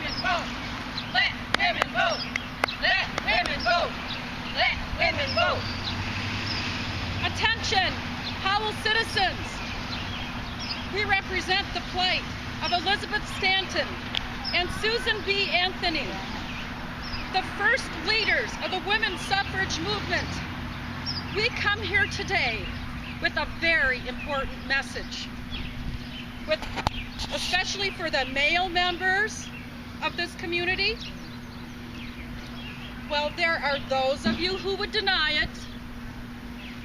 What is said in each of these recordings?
women vote. Let women vote. Let women vote. Let women vote. Attention, Howell citizens. We represent the plight of Elizabeth Stanton and Susan B. Anthony, the first leaders of the women's suffrage movement. We come here today with a very important message, especially for the male members of this community. Well, there are those of you who would deny it.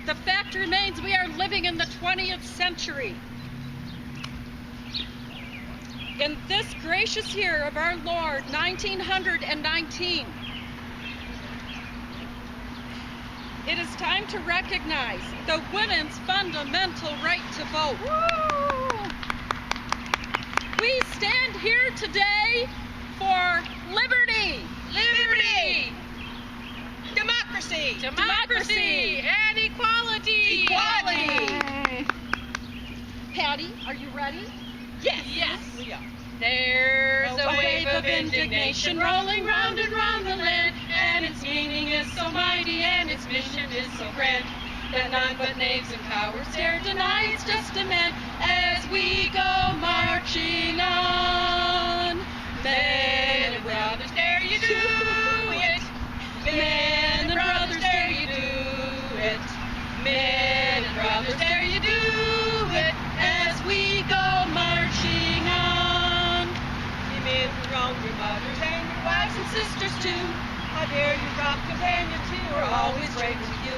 The fact remains we are living in the 20th century. In this gracious year of our Lord, 1919, it is time to recognize the women's fundamental right to vote. Woo! We stand here today for liberty. Liberty. Democracy. Democracy. And equality. Equality. Patty, are you ready? Yes. Yes. We are. There's a wave of indignation rolling round and round the land, and its meaning is so mighty and its mission is so grand that none but knaves and cowards dare deny its just demand as we go marching on. Men and brothers, dare you do it. Men and brothers, dare you do it. Men and brothers, dare you do it as we go marching on. You men who wrong your mothers and your wives and sisters too. How dare you rob companions who are always brave to you?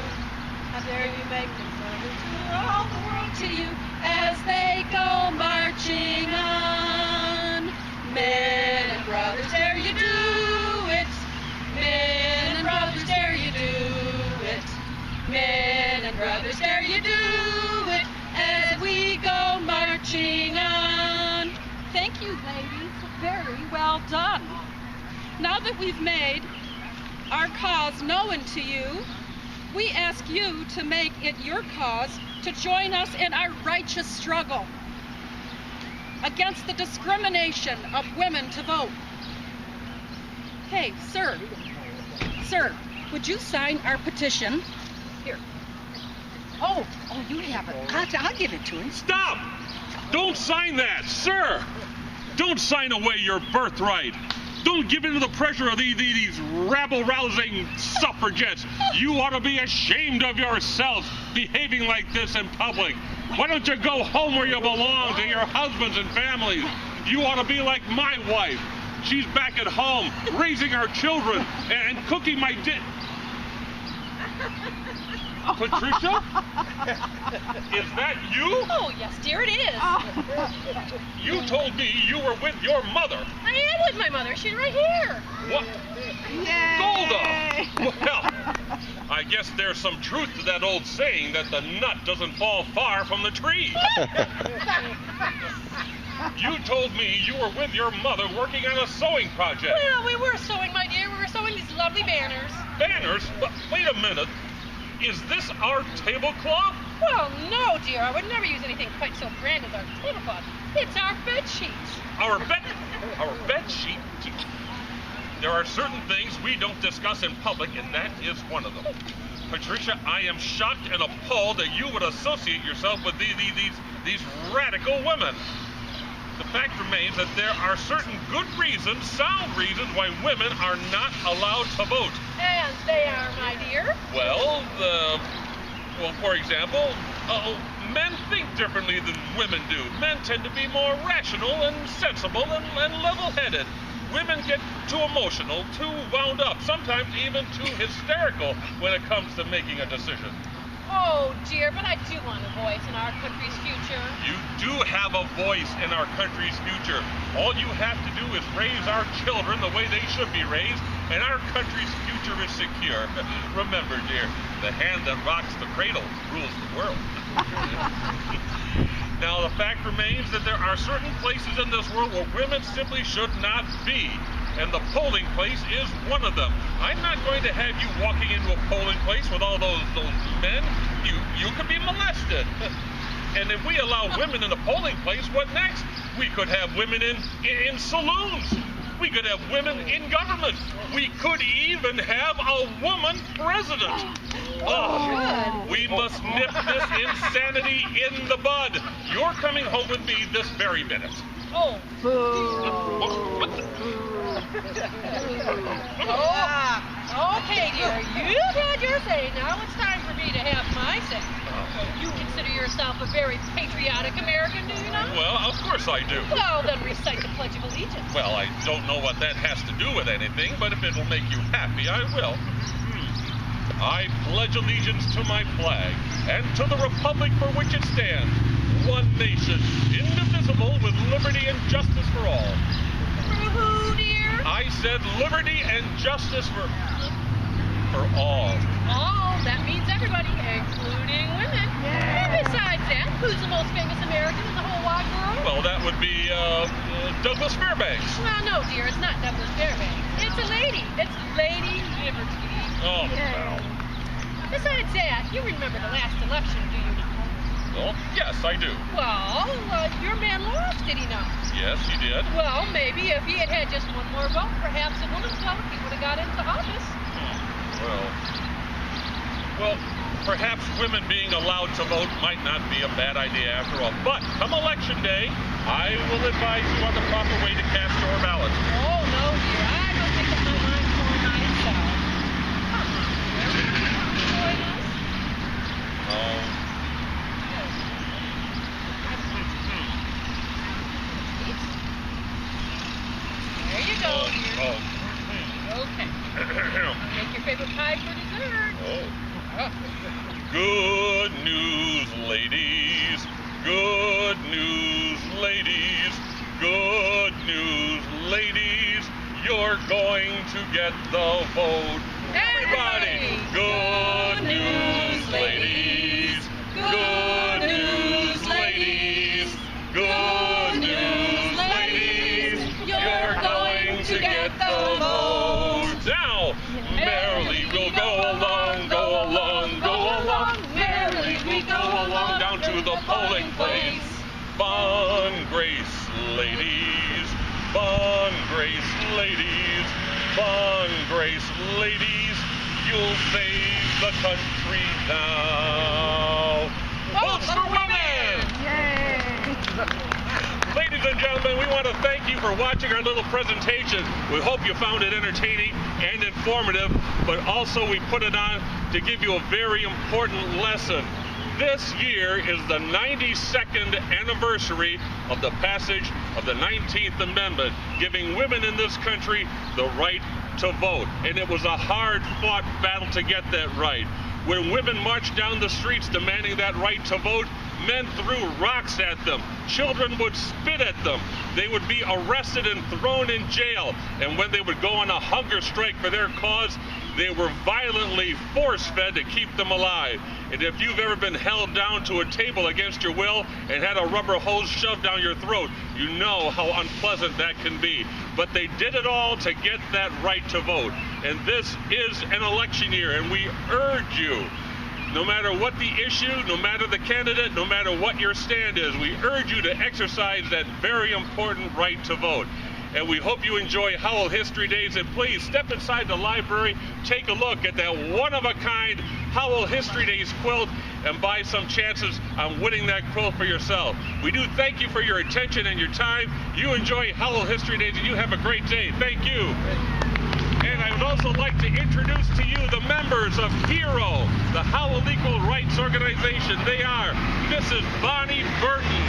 How dare you make them brothers who are all the world to you as they go marching on? Men and brothers, dare you do it. Men and brothers, dare you do it. Men and brothers, dare you do it as we go marching on. Thank you, ladies. Very well done. Now that we've made our cause known to you, we ask you to make it your cause to join us in our righteous struggle against the discrimination of women to vote. Hey, sir, would you sign our petition? Here. Oh, you have it. I'll give it to him. Stop! Don't sign that, sir! Don't sign away your birthright. Don't give in to the pressure of these rabble-rousing suffragettes. You ought to be ashamed of yourselves behaving like this in public. Why don't you go home where you belong to your husbands and families? You ought to be like my wife. She's back at home, raising our children and cooking my Patricia? Is that you? Oh, yes, dear, it is. You told me you were with your mother. I am with my mother. She's right here. What? Yay! Golda! Well, I guess there's some truth to that old saying that the nut doesn't fall far from the tree. You told me you were with your mother working on a sewing project. Well, we were sewing, my dear. We were sewing these lovely banners. Banners? But wait a minute. Is this our tablecloth? Well, no, dear. I would never use anything quite so grand as our tablecloth. It's our bed sheets. Our bed sheet? There are certain things we don't discuss in public, and that is one of them. Patricia, I am shocked and appalled that you would associate yourself with these radical women. The fact remains that there are certain good reasons, sound reasons, why women are not allowed to vote. And they are, my dear. Well, for example, men think differently than women do. Men tend to be more rational and sensible and level-headed. Women get too emotional, too wound up, sometimes even too hysterical when it comes to making a decision. Oh, dear, but I do want a voice in our country's future. You do have a voice in our country's future. All you have to do is raise our children the way they should be raised, and our country's future is secure. Remember, dear, the hand that rocks the cradle rules the world. Now, the fact remains that there are certain places in this world where women simply should not be. And the polling place is one of them. I'm not going to have you walking into a polling place with all those men. You could be molested. And if we allow women in the polling place, what next? We could have women in saloons. We could have women in government. We could even have a woman president. Oh, we must nip this insanity in the bud. You're coming home with me this very minute. Oh. What the? Okay, dear. You've had your say. Now it's time for me to have my say. You consider yourself a very patriotic American, do you not? Well, of course I do. Well, then recite the Pledge of Allegiance. Well, I don't know what that has to do with anything, but if it'll make you happy, I will. I pledge allegiance to my flag and to the republic for which it stands, one nation, indivisible, with liberty and justice for all. For who, dear? I said liberty and justice for all. All, that means everybody, including women. And besides that, who's the most famous American in the whole wide world? Well, that would be Douglas Fairbanks. Well, no, dear, it's not Douglas Fairbanks. It's a lady. It's Lady Liberty. Oh, well. Besides that, you remember the last election, do you not? Well, yes, I do. Well, your man lost, did he not? Yes, he did. Well, maybe if he had had just one more vote, perhaps a woman's vote, he would have got into office. Well, perhaps women being allowed to vote might not be a bad idea after all. But come election day, I will advise you on the proper way to cast your ballot. Oh, no, dear. I don't think that my mind's for myself. Come on, dear. Join us. Oh. There you go, dear. Okay. Make your favorite pie for dessert. Good news, ladies. Good news, ladies. Good news, ladies. You're going to get the vote. Everybody! Good news, ladies. Good news, ladies. Good news, ladies. You're going to get the vote. Now, merrily we'll go along, go along, go along. Merrily we go along down to the polling place. Bon grace, ladies. Bon grace, ladies. Bon grace, ladies. You'll save the country now. Votes for women! Ladies and gentlemen, we want to thank you for watching our little presentation. We hope you found it entertaining and informative, but also we put it on to give you a very important lesson. This year is the 92nd anniversary of the passage of the 19th Amendment, giving women in this country the right to vote. And it was a hard-fought battle to get that right. When women marched down the streets demanding that right to vote, men threw rocks at them. Children would spit at them. They would be arrested and thrown in jail. And when they would go on a hunger strike for their cause, they were violently force-fed to keep them alive. And if you've ever been held down to a table against your will and had a rubber hose shoved down your throat, you know how unpleasant that can be. But they did it all to get that right to vote. And this is an election year, and we urge you, no matter what the issue, no matter the candidate, no matter what your stand is, we urge you to exercise that very important right to vote. And we hope you enjoy Howell History Days, and please step inside the library, take a look at that one-of-a-kind Howell History Days quilt, and buy some chances on winning that quilt for yourself. We do thank you for your attention and your time. You enjoy Howell History Days, and you have a great day. Thank you. And I would also like to introduce to you the members of HERO, the Howell Equal Rights Organization. They are Mrs. Bonnie Burton.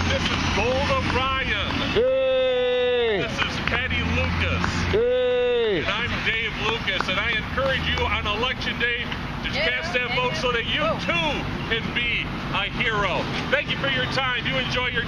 This is Golda Ryan. Hey! This is Patty Lucas. Hey! And I'm Dave Lucas, and I encourage you on Election Day to cast that vote so that you too can be a hero. Thank you for your time. You enjoy your day.